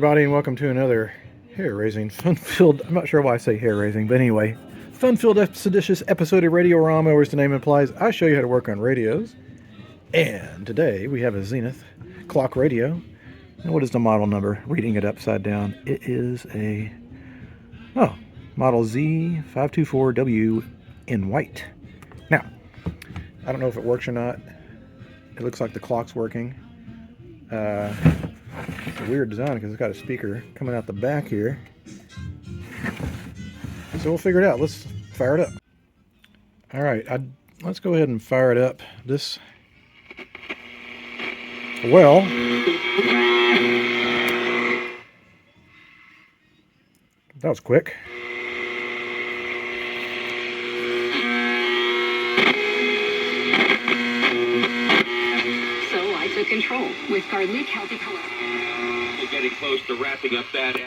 everybody, and welcome to another hair-raising, fun-filled, I'm not sure why I say hair-raising, but anyway, fun-filled, seditious episode of Radio-Rama, where as the name implies, I show you how to work on radios. And today we have a Zenith clock radio. And what is the model number? Reading it upside down. It is a, model Z524W in white. Now, I don't know if it works or not. It looks like the clock's working. It's a weird design because it's got a speaker coming out the back here. So we'll figure it out. Let's fire it up. Alright, let's go ahead and fire it up. Well, that was quick. So I took control with Garlic Healthy Color. We're getting close to wrapping up that.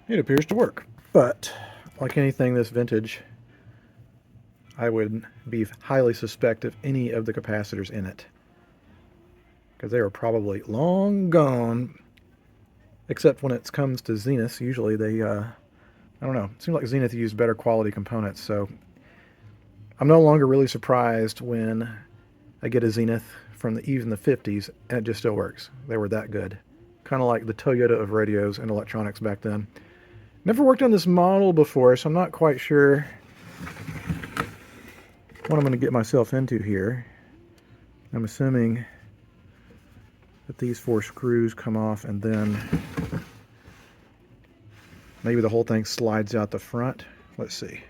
It appears to work, but like anything this vintage, I would be highly suspect of any of the capacitors in it, because they are probably long gone, except when it comes to Zenith. Usually they, I don't know, it seems like Zenith used better quality components, so I'm no longer really surprised when I get a Zenith from even the 50s and it just still works. They were that good. Kind of like the Toyota of radios and electronics back then. Never worked on this model before, so I'm not quite sure what I'm going to get myself into here. I'm assuming that these 4 screws come off and then maybe the whole thing slides out the front. Let's see.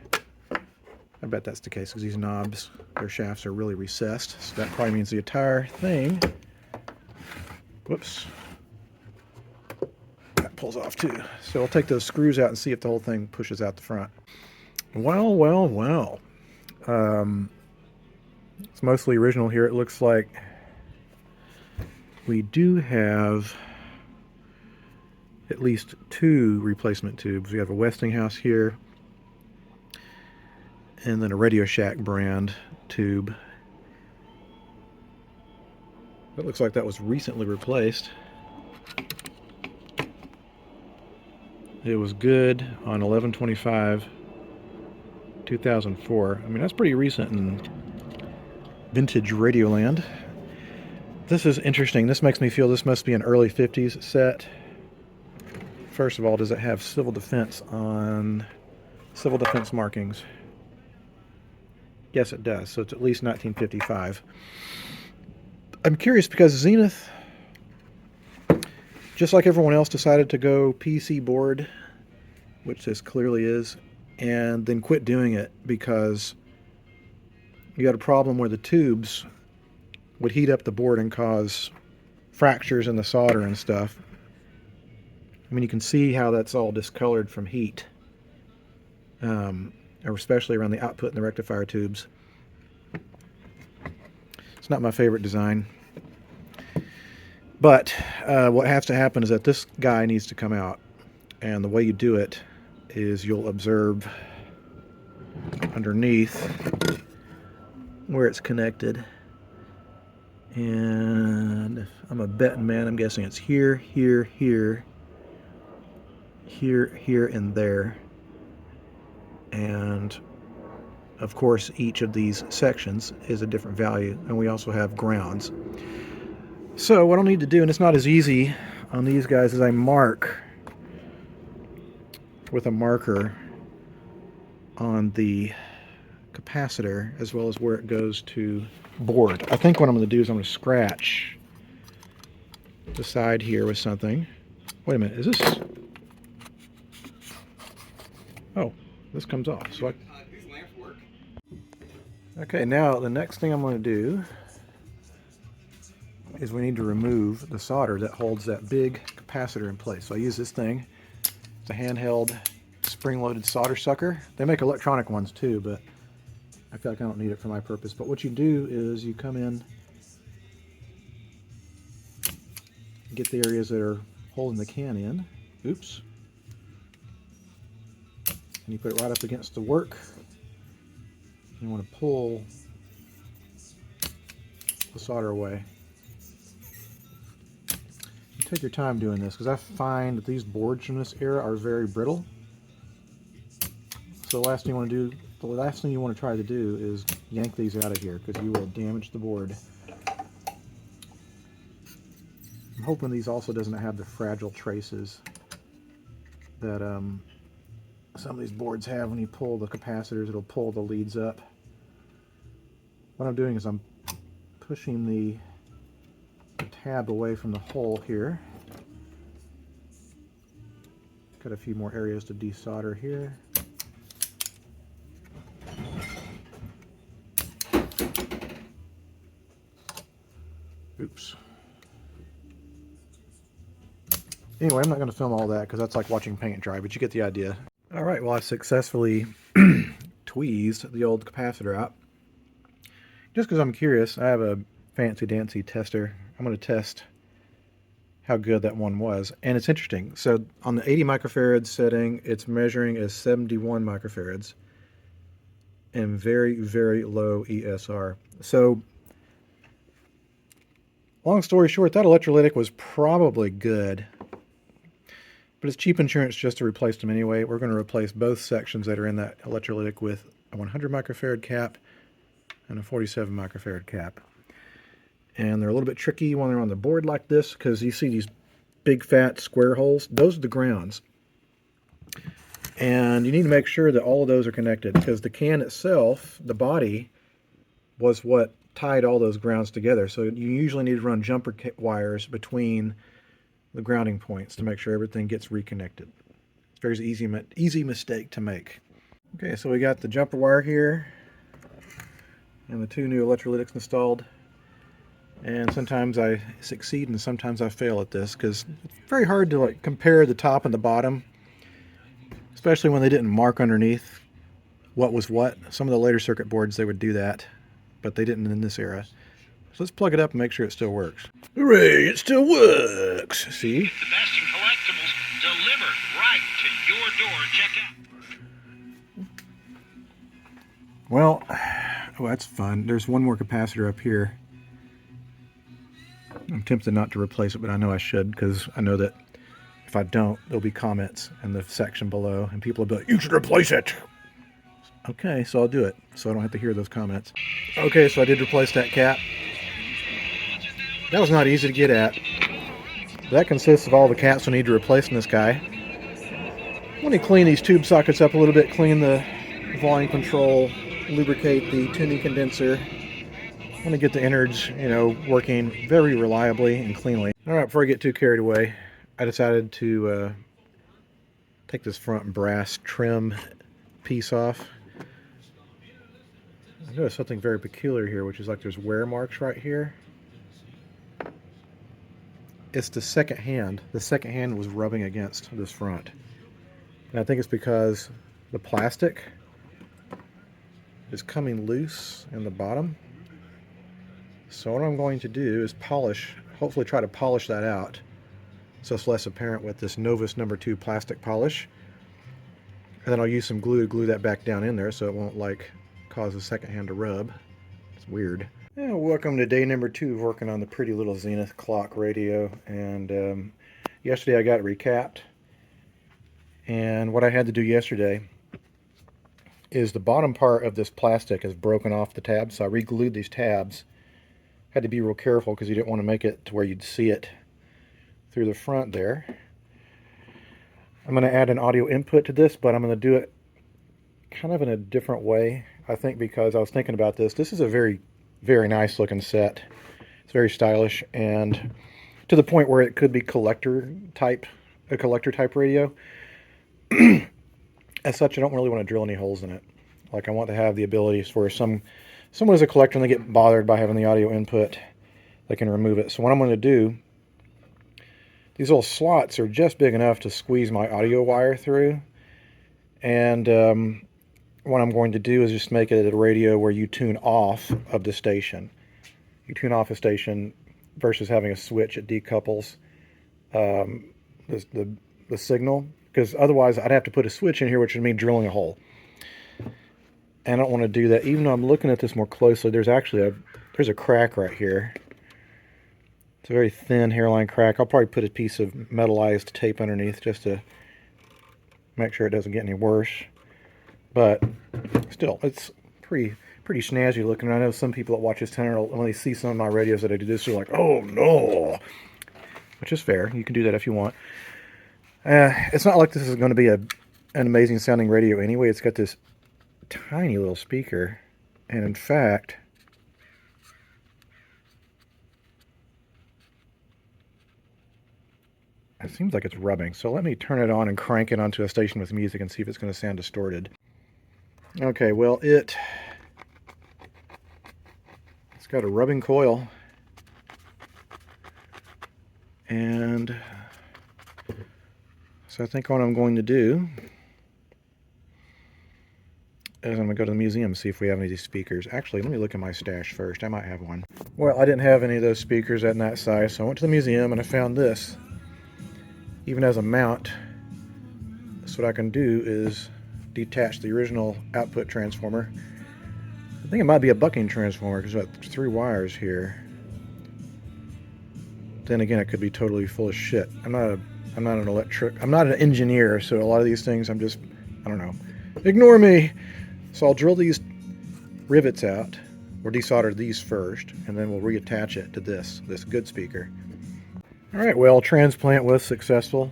I bet that's the case because these knobs, their shafts are really recessed. So that probably means the entire thing, whoops, that pulls off too. So I'll take those screws out and see if the whole thing pushes out the front. Well. It's mostly original here. It looks like we do have at least 2 replacement tubes. We have a Westinghouse here, and then a Radio Shack brand tube. It looks like that was recently replaced. It was good on 11/25/2004. I mean, that's pretty recent in vintage Radioland. This is interesting. This makes me feel this must be an early 50s set. First of all, does it have civil defense markings? Yes, it does. So it's at least 1955. I'm curious because Zenith, just like everyone else, decided to go PC board, which this clearly is, and then quit doing it because you got a problem where the tubes would heat up the board and cause fractures in the solder and stuff. I mean, you can see how that's all discolored from heat, or especially around the output and the rectifier tubes. It's not my favorite design. But what has to happen is that this guy needs to come out. And the way you do it is you'll observe underneath where it's connected. And if I'm a betting man, I'm guessing it's here, here, here, here, here, and there. And of course, each of these sections is a different value, and we also have grounds. So what I'll need to do, and it's not as easy on these guys, is I mark with a marker on the capacitor as well as where it goes to board. I think what I'm going to do is I'm going to scratch the side here with something. Wait a minute, is this? Oh, this comes off. So These lamps work. okay, now the next thing I'm going to do is we need to remove the solder that holds that big capacitor in place. So I use this thing. It's a handheld spring-loaded solder sucker. They make electronic ones too, but I feel like I don't need it for my purpose. But what you do is you come in, get the areas that are holding the can in. Oops. And you put it right up against the work. You want to pull the solder away. take your time doing this, because I find that these boards from this era are very brittle. So the last thing you want to try to do is yank these out of here, because you will damage the board. I'm hoping these also doesn't have the fragile traces that some of these boards have. When you pull the capacitors, it'll pull the leads up. What I'm doing is I'm pushing the tab away from the hole here. Got a few more areas to desolder here. Oops. Anyway, I'm not going to film all that because that's like watching paint dry, but you get the idea. All right, well, I successfully tweezed the old capacitor out. Just because I'm curious, I have a fancy-dancy tester. I'm going to test how good that one was. And it's interesting. So on the 80 microfarad setting, it's measuring as 71 microfarads and very, very low ESR. So long story short, that electrolytic was probably good. But it's cheap insurance just to replace them anyway. We're going to replace both sections that are in that electrolytic with a 100 microfarad cap and a 47 microfarad cap. And they're a little bit tricky when they're on the board like this, because you see these big fat square holes. Those are the grounds. And you need to make sure that all of those are connected, because the can itself, the body, was what tied all those grounds together. So you usually need to run jumper wires between the grounding points to make sure everything gets reconnected. It's a very easy mistake to make. Okay, so we got the jumper wire here and the two new electrolytics installed. And sometimes I succeed and sometimes I fail at this, because it's very hard to like compare the top and the bottom, especially when they didn't mark underneath what was what. Some of the later circuit boards, they would do that, but they didn't in this era. So let's plug it up and make sure it still works. Hooray, it still works! See? The best in collectibles delivered right to your door. Check out. Well, oh, that's fun. There's one more capacitor up here. I'm tempted not to replace it, but I know I should, because I know that if I don't, there'll be comments in the section below, and people will be like, you should replace it! Okay, so I'll do it, so I don't have to hear those comments. Okay, so I did replace that cap. That was not easy to get at. That consists of all the caps we need to replace in this guy. I want to clean these tube sockets up a little bit, clean the volume control, lubricate the tuning condenser. I want to get the innards, working very reliably and cleanly. All right, before I get too carried away, I decided to take this front brass trim piece off. I noticed something very peculiar here, which is like there's wear marks right here. It's the second hand. The second hand was rubbing against this front. And I think it's because the plastic is coming loose in the bottom. So what I'm going to do is hopefully try to polish that out so it's less apparent with this Novus No. 2 plastic polish. And then I'll use some glue to glue that back down in there so it won't cause the second hand to rub. It's weird. Yeah, welcome to day number 2 of working on the pretty little Zenith clock radio. And yesterday I got it recapped. And what I had to do yesterday is the bottom part of this plastic is broken off the tabs. So I re-glued these tabs. Had to be real careful because you didn't want to make it to where you'd see it through the front there. I'm going to add an audio input to this, but I'm going to do it kind of in a different way. I think because I was thinking about this. This is a very, very nice looking set. It's very stylish, and to the point where it could be a collector type radio. As such, I don't really want to drill any holes in it. Like, I want to have the ability for someone is a collector and they get bothered by having the audio input, they can remove it. So what I'm going to do, these little slots are just big enough to squeeze my audio wire through. And what I'm going to do is just make it a radio where you tune off of the station. You tune off a station versus having a switch that decouples the signal. Because otherwise I'd have to put a switch in here, which would mean drilling a hole. And I don't want to do that. Even though I'm looking at this more closely, there's a crack right here. It's a very thin hairline crack. I'll probably put a piece of metallized tape underneath just to make sure it doesn't get any worse. But still, it's pretty snazzy looking. I know some people that watch this channel, when they see some of my radios that I do this, they're like, oh no! Which is fair. You can do that if you want. It's not like this is going to be an amazing sounding radio anyway. It's got this tiny little speaker. And in fact, it seems like it's rubbing. So let me turn it on and crank it onto a station with music and see if it's going to sound distorted. Okay, well, it's got a rubbing coil. And so I think what I'm going to do is I'm going to go to the museum and see if we have any of these speakers. Actually, let me look at my stash first. I might have one. Well, I didn't have any of those speakers in that size, so I went to the museum and I found this. Even as a mount, so what I can do is detach the original output transformer. I think it might be a bucking transformer because I've got 3 wires here. Then again, it could be totally full of shit. I'm not an engineer, so a lot of these things I don't know. Ignore me. So I'll drill these rivets out, or desolder these first, and then we'll reattach it to this good speaker. All right, well, transplant was successful.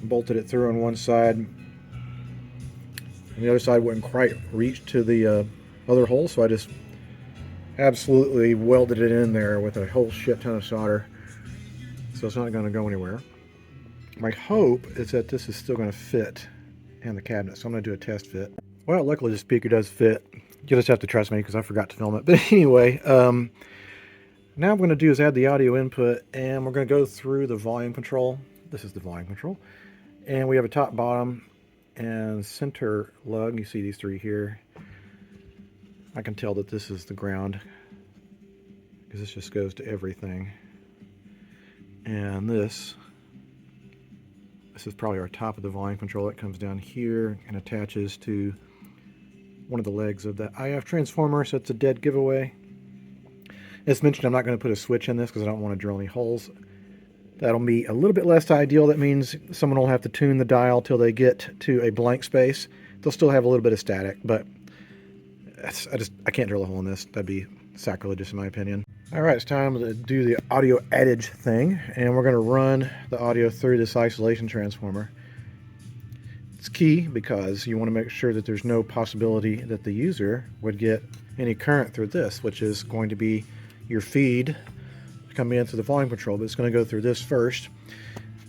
Bolted it through on one side, and the other side wouldn't quite reach to the other hole, so I just absolutely welded it in there with a whole shit ton of solder, so it's not going to go anywhere. My hope is that this is still going to fit in the cabinet, so I'm going to do a test fit. Well, luckily the speaker does fit. You just have to trust me because I forgot to film it. But anyway, now what I'm going to do is add the audio input, and we're going to go through the volume control. This is the volume control. And we have a top, bottom, and center lug. You see these 3 here. I can tell that this is the ground because this just goes to everything. And this is probably our top of the volume control. It comes down here and attaches to one of the legs of the IF transformer, so it's a dead giveaway. As mentioned, I'm not going to put a switch in this because I don't want to drill any holes. That'll be a little bit less ideal. That means someone will have to tune the dial till they get to a blank space. They'll still have a little bit of static, but I can't drill a hole in this. That'd be sacrilegious in my opinion. All right, it's time to do the audio adage thing, and we're going to run the audio through this isolation transformer. It's key because you want to make sure that there's no possibility that the user would get any current through this, which is going to be your feed coming in through the volume control, but it's going to go through this first.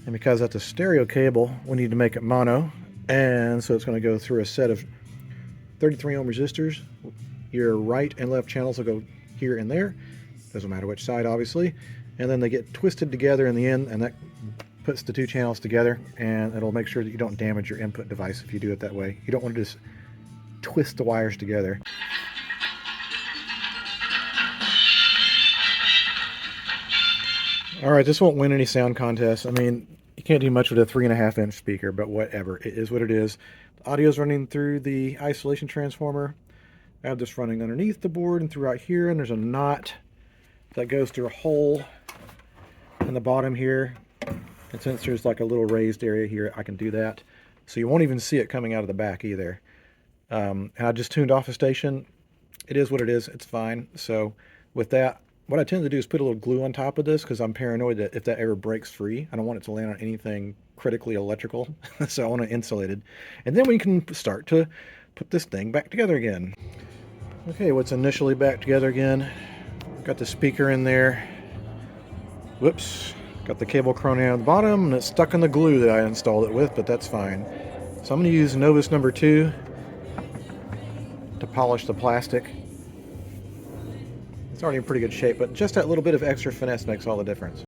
And because that's a stereo cable, we need to make it mono, and so it's going to go through a set of 33 ohm resistors. Your right and left channels will go here and there, doesn't matter which side obviously, and then they get twisted together in the end, and that puts the 2 channels together, and it'll make sure that you don't damage your input device if you do it that way. You don't want to just twist the wires together. Alright, this won't win any sound contests. I mean, you can't do much with a 3.5 inch speaker, but whatever. It is what it is. The audio's running through the isolation transformer. I have this running underneath the board and throughout here, and there's a knot that goes through a hole in the bottom here. And since there's like a little raised area here, I can do that. So you won't even see it coming out of the back either. And I just tuned off a station. It is what it is. It's fine. So with that, what I tend to do is put a little glue on top of this because I'm paranoid that if that ever breaks free, I don't want it to land on anything critically electrical. So I want it insulated. And then we can start to put this thing back together again. Okay, what's initially back together again? Got the speaker in there. Whoops. Got the cable chrome out on the bottom, and it's stuck in the glue that I installed it with, but that's fine. So I'm going to use Novus number 2 to polish the plastic. It's already in pretty good shape, but just that little bit of extra finesse makes all the difference.